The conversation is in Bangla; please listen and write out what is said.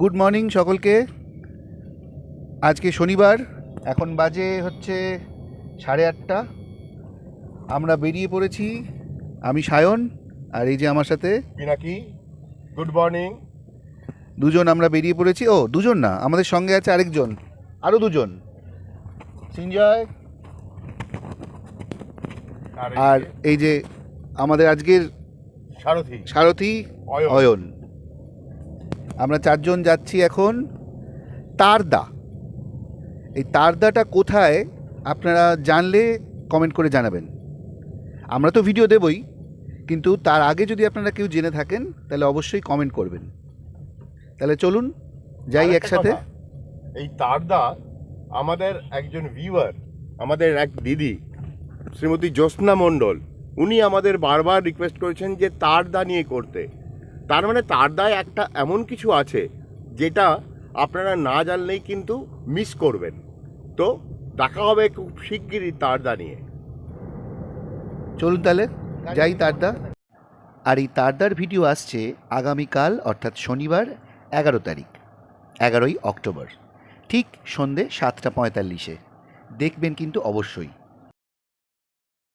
গুড মর্নিং সকলকে। আজকে শনিবার, এখন বাজে হচ্ছে 8:30। আমরা বেরিয়ে পড়েছি, আমি সায়ন আর এই যে আমার সাথে পিনাকি। Good morning. দুজন আমরা বেরিয়ে পড়েছি। ও দুজন না, আমাদের সঙ্গে আছে আরেকজন, আরও দুজন, সিঞ্জয় আর এই যে আমাদের আজকের সারথি অয়ন। আমরা চারজন যাচ্ছি এখন তারদা। এই তারদাটা কোথায় আপনারা জানলে কমেন্ট করে জানাবেন। আমরা তো ভিডিও দেবই, কিন্তু তার আগে যদি আপনারা কেউ জেনে থাকেন তাহলে অবশ্যই কমেন্ট করবেন। তাহলে চলুন যাই একসাথে। এই তারদা আমাদের একজন ভিউয়ার, আমাদের এক দিদি শ্রীমতী জ্যোৎস্না মণ্ডল, উনি আমাদের বারবার রিকোয়েস্ট করেছেন যে তারদা নিয়ে করতে। তার মানে তারদায় একটা এমন কিছু আছে যেটা আপনারা না জানলেই কিন্তু মিস করবেন। তো দেখা হবে খুব শিগগিরই তারদা নিয়ে। চলুন তাহলে যাই তারদা। আর এই তারদার ভিডিও আসছে আগামীকাল, অর্থাৎ শনিবার 11 তারিখ, 11ই অক্টোবর, ঠিক সন্ধে 7:45-এ। দেখবেন কিন্তু অবশ্যই।